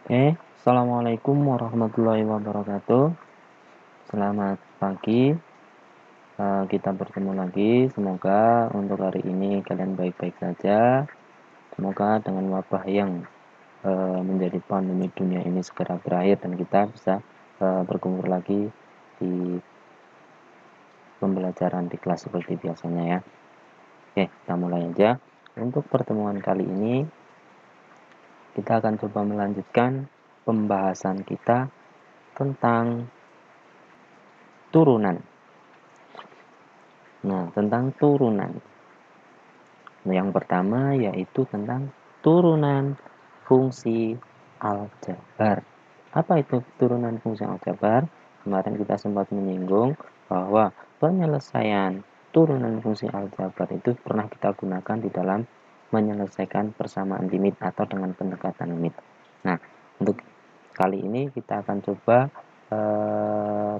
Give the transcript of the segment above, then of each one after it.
Assalamualaikum warahmatullahi wabarakatuh. Selamat pagi. Kita bertemu lagi. Semoga untuk hari ini kalian baik-baik saja. Semoga dengan wabah yang menjadi pandemi dunia ini segera berakhir dan kita bisa berkumpul lagi di pembelajaran di kelas seperti biasanya ya. Oke, kita mulai aja. Untuk pertemuan kali ini kita akan coba melanjutkan pembahasan kita tentang turunan. Nah, tentang turunan. Yang pertama yaitu tentang turunan fungsi aljabar. Apa itu turunan fungsi aljabar? Kemarin kita sempat menyinggung bahwa penyelesaian turunan fungsi aljabar itu pernah kita gunakan di dalam menyelesaikan persamaan limit atau dengan pendekatan limit. Nah, untuk kali ini kita akan coba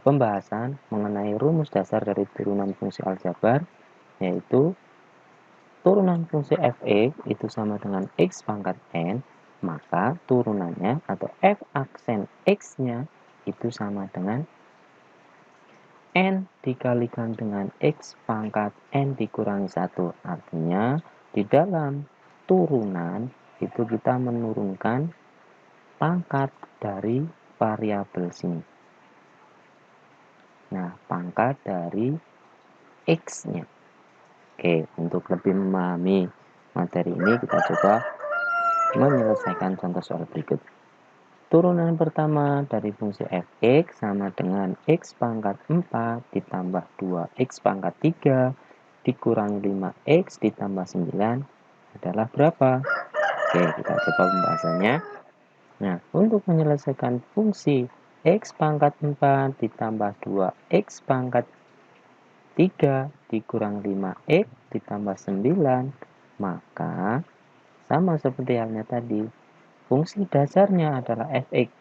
pembahasan mengenai rumus dasar dari turunan fungsi aljabar, yaitu turunan fungsi f(x) itu sama dengan x pangkat n, maka turunannya atau f aksen x-nya itu sama dengan n dikalikan dengan x pangkat n dikurangi 1. Artinya, di dalam turunan itu kita menurunkan pangkat dari variabel sini. Nah, pangkat dari x-nya. Oke, untuk lebih memahami materi ini kita coba menyelesaikan contoh soal berikut. Turunan pertama dari fungsi f(x) sama dengan x pangkat 4 ditambah 2x pangkat 3 dikurangi 5x ditambah 9 adalah berapa? Oke, kita coba pembahasannya. Nah, untuk menyelesaikan fungsi x pangkat 4 ditambah 2x pangkat 3 dikurang 5x ditambah 9, maka sama seperti halnya tadi, fungsi dasarnya adalah f(x).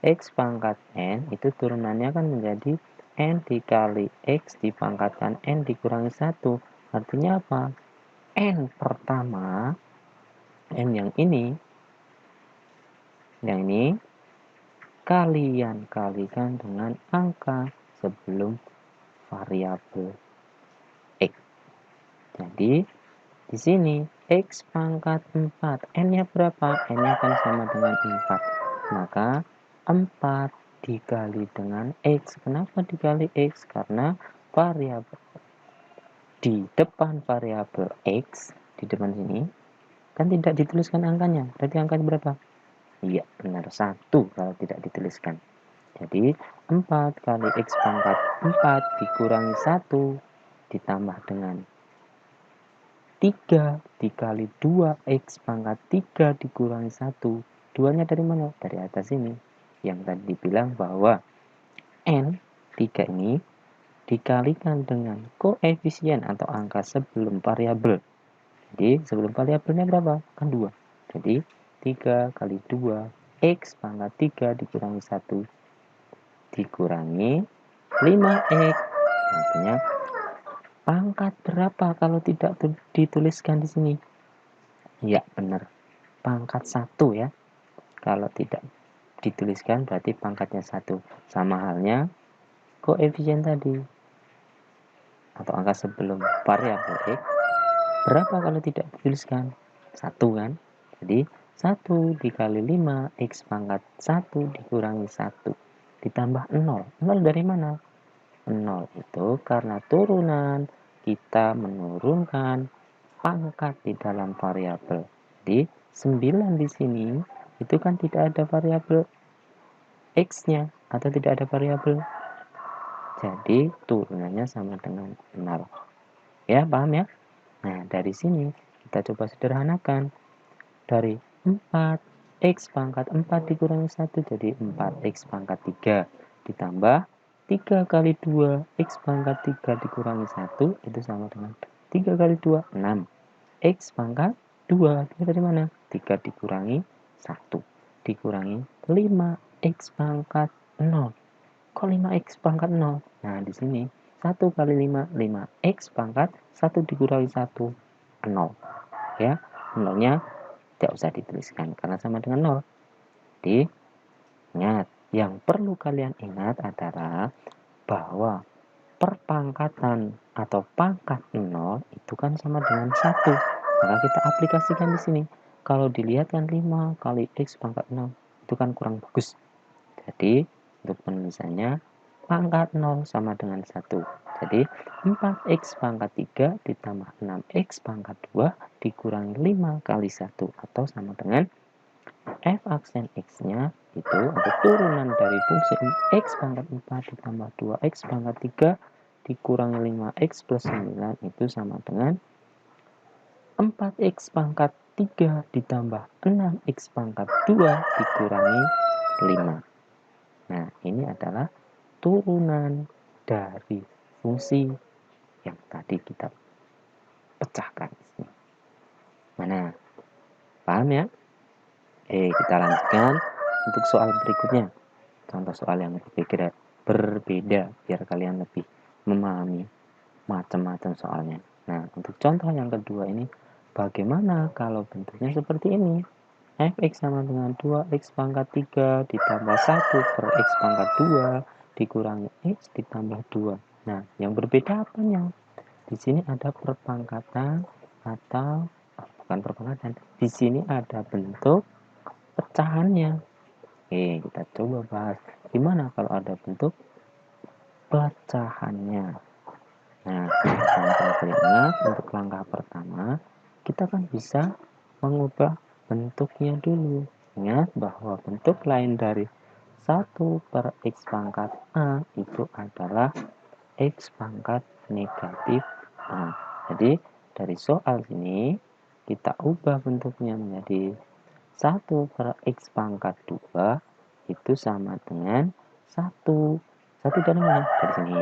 X pangkat n itu turunannya kan menjadi n dikali x dipangkatkan n dikurangi 1. Artinya apa? N pertama, n yang ini kalian kalikan dengan angka sebelum variabel x. Jadi, di sini x pangkat 4, n-nya berapa? N-nya kan sama dengan 4. Maka 4 dikali dengan x. Kenapa dikali x? Karena variabel di depan variabel x, di depan sini, kan tidak dituliskan angkanya. Berarti angkanya berapa? Iya, benar. 1 kalau tidak dituliskan. Jadi, 4 kali x pangkat 4 dikurangi 1 ditambah dengan 3 dikali 2x pangkat 3 dikurangi 1. 2-nya dari mana? Dari atas ini. Yang tadi dibilang bahwa n 3 ini dikalikan dengan koefisien atau angka sebelum variabel. Jadi sebelum variabelnya berapa? Kan 2. Jadi 3 kali 2 x pangkat 3 dikurangi 1 dikurangi 5x. Artinya pangkat berapa kalau tidak dituliskan di sini? Ya, benar. Pangkat 1 ya. Kalau tidak dituliskan berarti pangkatnya 1. Sama halnya koefisien tadi atau angka sebelum variabel x. Berapa kalau tidak dituliskan? 1 kan? Jadi 1 dikali 5 x pangkat 1 dikurangi 1 ditambah 0. 0 dari mana? 0 itu karena turunan kita menurunkan pangkat di dalam variabel. Jadi 9 di sini itu kan tidak ada variabel x-nya atau tidak ada variabel. Jadi turunannya sama dengan 0. Ya, paham ya? Nah, dari sini kita coba sederhanakan. Dari 4 x pangkat 4 dikurangi 1 jadi 4x pangkat 3 ditambah 3 kali 2 x pangkat 3 dikurangi 1 itu sama dengan 3 kali 2 6 x pangkat 2 dari mana? 3 dikurangi 1 dikurangi 5 x pangkat 0. Kok 5x pangkat 0? Nah, di sini 1 kali 5 5x pangkat 1 dikurangi 1 0. Ya, 0-nya tidak usah dituliskan karena sama dengan 0. Jadi, ingat, yang perlu kalian ingat adalah bahwa perpangkatan atau pangkat 0 itu kan sama dengan 1. Maka kita aplikasikan di sini. Kalau dilihat kan 5 kali X pangkat 0 itu kan kurang bagus. Jadi, untuk penulisannya pangkat 0 sama dengan 1. Jadi, 4X pangkat 3 ditambah 6X pangkat 2 dikurangi 5 kali 1 atau sama dengan F aksen X-nya itu untuk turunan dari fungsi X pangkat 4 ditambah 2X pangkat 3 dikurangi 5X plus 9 itu sama dengan 4X pangkat 3 ditambah 6X pangkat 2 dikurangi 5. Nah, ini adalah turunan dari fungsi yang tadi kita pecahkan. Mana? Paham ya? Kita lanjutkan untuk soal berikutnya. Contoh soal yang berbeda biar kalian lebih memahami macam-macam soalnya. Nah, untuk contoh yang kedua ini, bagaimana kalau bentuknya seperti ini? Fx sama dengan 2x pangkat 3 ditambah 1 per x pangkat 2 dikurangi x ditambah 2. Nah, yang berbeda apanya? Di sini ada perpangkatan atau bukan perpangkatan. Di sini ada bentuk pecahannya. Kita coba bahas gimana kalau ada bentuk pecahannya. Nah, yang ingat untuk langkah pertama, kita kan bisa mengubah bentuknya dulu. Ingat bahwa bentuk lain dari 1 per X pangkat A itu adalah X pangkat negatif A. Jadi, dari soal ini, kita ubah bentuknya menjadi 1 per X pangkat 2 itu sama dengan 1. 1 dari mana? Dari sini.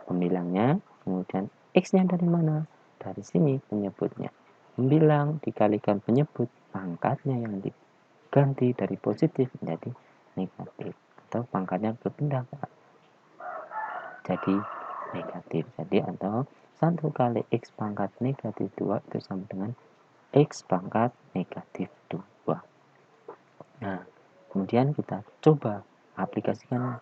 Pembilangnya, kemudian X-nya dari mana? Dari sini penyebutnya. Pembilang dikalikan penyebut, pangkatnya yang diganti dari positif menjadi negatif. Atau pangkatnya berpindah jadi negatif. Jadi atau 1 kali X pangkat negatif 2 itu sama dengan X pangkat negatif 2. Nah, kemudian kita coba aplikasikan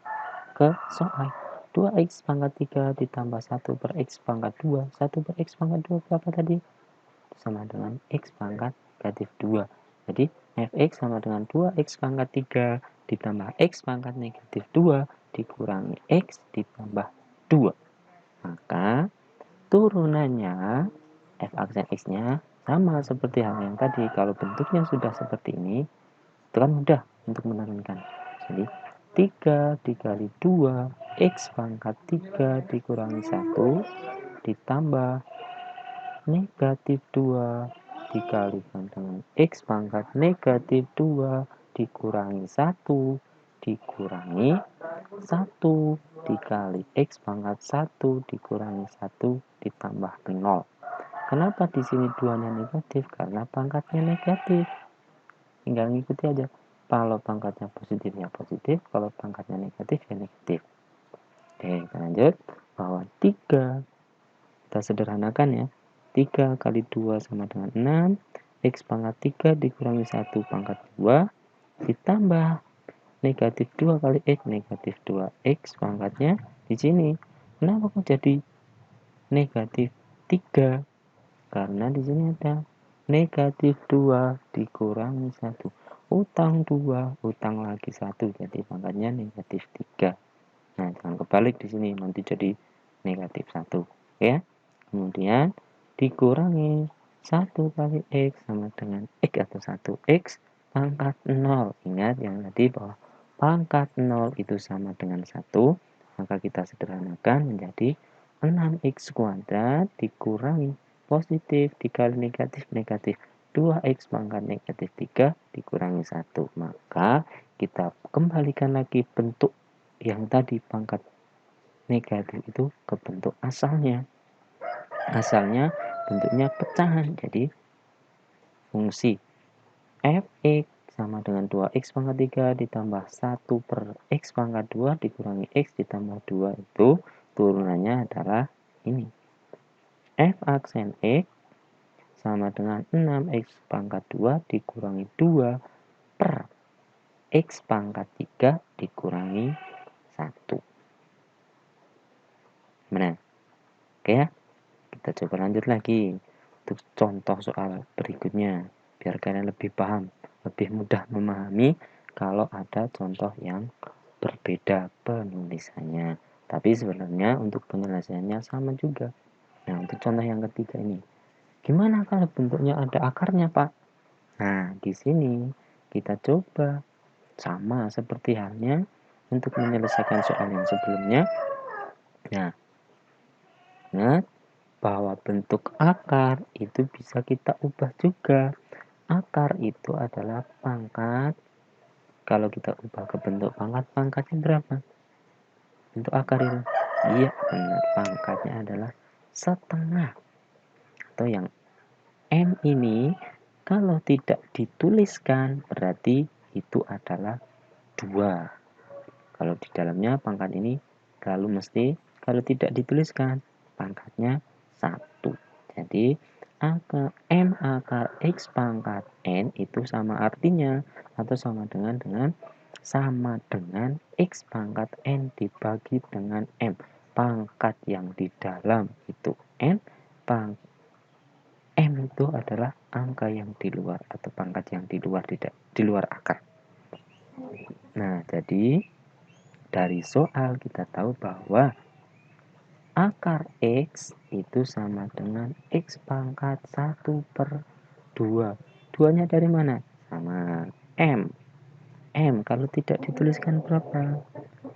ke soal 2x pangkat 3 ditambah 1 per x pangkat 2. 1 per x pangkat 2 berapa tadi? Sama dengan x pangkat negatif 2. Jadi fx sama dengan 2x pangkat 3 ditambah x pangkat negatif 2 dikurangi x ditambah 2. Maka turunannya f aksen x-nya sama seperti hal yang tadi. Kalau bentuknya sudah seperti ini, itu kan mudah untuk menurunkan. Jadi 3 dikali 2 X pangkat 3 dikurangi 1 ditambah negatif 2 dikalikan dengan X pangkat negatif 2 dikurangi 1 dikurangi 1 dikali X pangkat 1 dikurangi 1 ditambah 0. Kenapa di sini 2-nya negatif? Karena pangkatnya negatif. Tinggal ngikuti aja. Kalau pangkatnya positif ya positif, kalau pangkatnya negatif ya negatif. Oke, kita lanjut. Bahwa 3, kita sederhanakan ya. 3 kali 2 sama dengan 6. X pangkat 3 dikurangi 1 pangkat 2. Ditambah negatif 2 kali X, negatif 2X pangkatnya di sini. Kenapa kok jadi negatif 3? Karena di sini ada negatif 2 dikurangi 1. Utang 2, utang lagi 1, jadi pangkatnya negatif 3. Nah, jangan kebalik di sini, nanti jadi negatif 1. Ya. Kemudian dikurangi 1 kali X sama dengan X atau 1X pangkat 0. Ingat yang tadi bahwa pangkat 0 itu sama dengan 1, maka kita sederhanakan menjadi 6X kuadrat dikurangi positif dikali negatif negatif 2x pangkat negatif 3 dikurangi 1. Maka kita kembalikan lagi bentuk yang tadi pangkat negatif itu ke bentuk asalnya. Asalnya bentuknya pecahan. Jadi fungsi fx sama dengan 2x pangkat 3 ditambah 1 per x pangkat 2 dikurangi x ditambah 2 itu turunannya adalah ini. F aksen x sama dengan 6x pangkat 2 dikurangi 2 per X pangkat 3 dikurangi 1. Nah, oke ya. Kita coba lanjut lagi untuk contoh soal berikutnya biar kalian lebih paham, lebih mudah memahami kalau ada contoh yang berbeda penulisannya. Tapi sebenarnya untuk penyelesaiannya sama juga. Nah, untuk contoh yang ketiga ini, gimana kalau bentuknya ada akarnya, Pak? Nah, di sini kita coba sama seperti halnya untuk menyelesaikan soal yang sebelumnya. Nah, ingat bahwa bentuk akar itu bisa kita ubah juga. Akar itu adalah pangkat. Kalau kita ubah ke bentuk pangkat, pangkatnya berapa? Bentuk akar itu. Iya, benar. Pangkatnya adalah setengah. Atau yang M ini kalau tidak dituliskan berarti itu adalah 2. Kalau di dalamnya pangkat ini kalau tidak dituliskan pangkatnya 1. Jadi angka M akar X pangkat N itu sama artinya atau sama dengan X pangkat N dibagi dengan M. Pangkat yang di dalam itu N, M itu adalah angka yang di luar atau pangkat yang di luar akar. Nah, jadi dari soal kita tahu bahwa akar X itu sama dengan X pangkat 1/2. 2-nya dari mana? Sama M. M kalau tidak dituliskan berapa?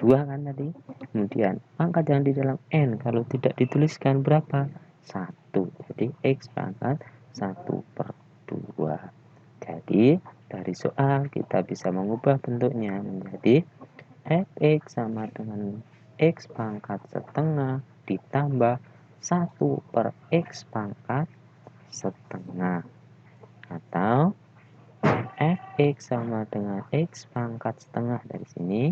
2 kan tadi. Kemudian pangkat yang di dalam N kalau tidak dituliskan berapa? 1. Jadi X pangkat 1/2. Jadi dari soal kita bisa mengubah bentuknya menjadi Fx sama dengan X pangkat setengah ditambah 1/X pangkat setengah. Atau Fx sama dengan X pangkat setengah dari sini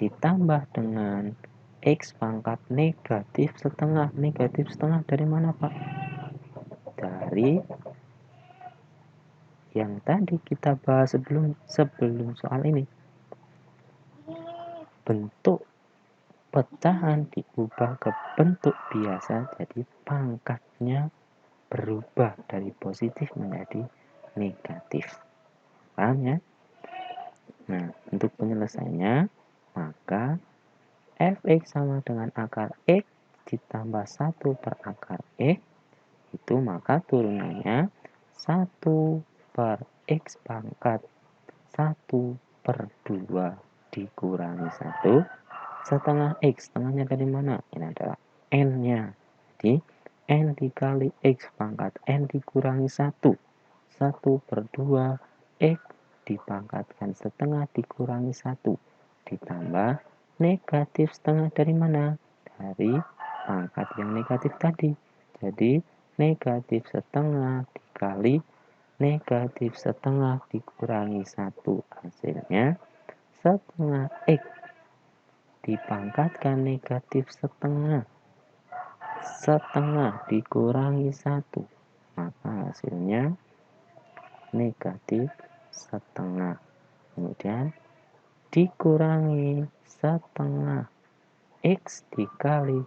ditambah dengan X pangkat negatif setengah. Negatif setengah dari mana, Pak? Dari yang tadi kita bahas sebelum soal ini. Bentuk pecahan diubah ke bentuk biasa, jadi pangkatnya berubah dari positif menjadi negatif. Paham ya? Nah, untuk penyelesaiannya, maka Fx sama dengan akar X ditambah 1/akar X, itu maka turunannya 1/X pangkat 1/2 dikurangi 1 setengah X. Setengahnya dari mana? Ini adalah N-nya. Jadi, N dikali X pangkat N dikurangi 1. 1/2 X dipangkatkan setengah dikurangi 1. Ditambah negatif setengah dari mana? Dari pangkat yang negatif tadi. Jadi, negatif setengah dikali negatif setengah dikurangi 1. Hasilnya setengah X dipangkatkan negatif setengah dikurangi 1, maka hasilnya negatif setengah. Kemudian dikurangi setengah X dikali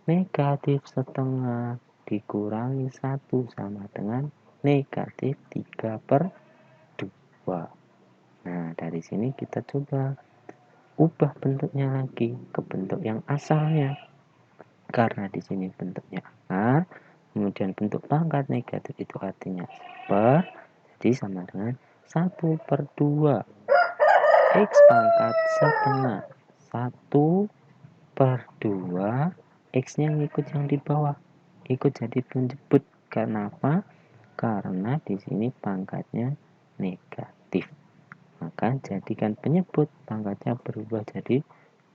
negatif setengah dikurangi 1 sama dengan negatif 3/2. Nah, dari sini kita coba ubah bentuknya lagi ke bentuk yang asalnya. Karena di sini bentuknya akar, kemudian bentuk pangkat negatif itu artinya per, jadi sama dengan 1/2 X pangkat setengah 1/2 X-nya ngikut yang di bawah, ikut jadi penjemput. Karena apa? Karena di sini pangkatnya negatif, maka jadikan penyebut pangkatnya berubah jadi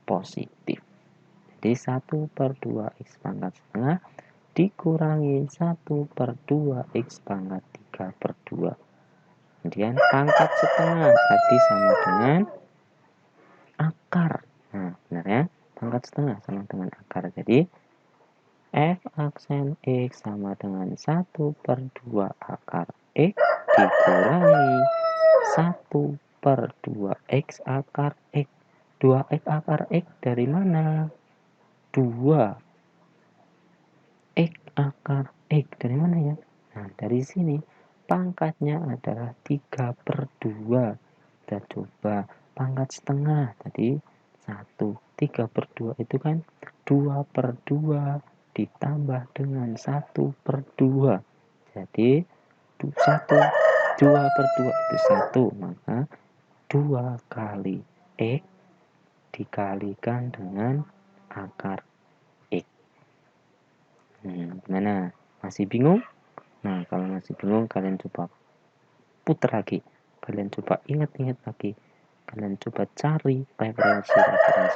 positif. Jadi 1/2 X pangkat setengah dikurangi 1/2 X pangkat 3/2. Kemudian pangkat setengah tadi sama dengan akar. Nah, benar ya? Pangkat setengah sama dengan akar. Jadi F aksen X sama dengan 1/2 akar X dikurangi 1/2 per 2x akar X. 2x akar X dari mana? 2x akar X dari mana ya? Nah, dari sini pangkatnya adalah 3 per 2. Kita coba pangkat setengah. Tadi 1. 3 per 2 itu kan 2 per 2 ditambah dengan 1 per 2. Jadi 2 per 2 itu 1. Maka 2 kali X dikalikan dengan akar X. Gimana? Masih bingung? Nah, kalau masih bingung, kalian coba putar lagi. Kalian coba ingat-ingat lagi. Kalian coba cari referensi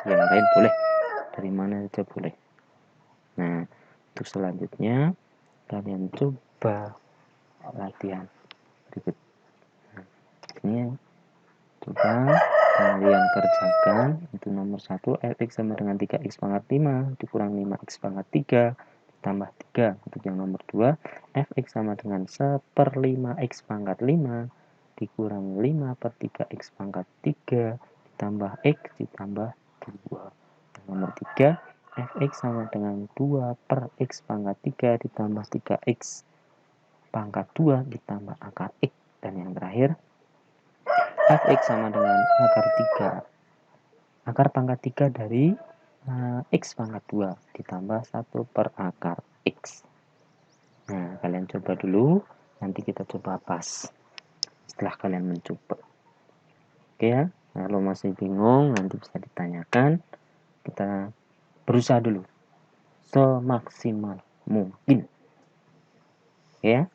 yang lain, boleh. Dari mana saja boleh. Nah, untuk selanjutnya, kalian coba latihan berikut. Nah, ini coba kalian kerjakan. Itu nomor 1, fx sama dengan 3x pangkat 5 dikurang 5x pangkat 3 tambah 3. Untuk yang nomor 2, fx sama dengan 1/5x pangkat 5 dikurang 5 per 3x pangkat 3 ditambah x ditambah 2. Yang nomor 3, fx sama dengan 2 per x pangkat 3 ditambah 3x pangkat 2 ditambah akar x. Dan yang terakhir, fx sama dengan akar 3. Akar pangkat 3 dari x pangkat 2 ditambah 1 per akar x. Nah, kalian coba dulu, nanti kita coba pas setelah kalian mencoba. Oke ya, kalau masih bingung nanti bisa ditanyakan. Kita berusaha dulu semaksimal mungkin. Oke ya.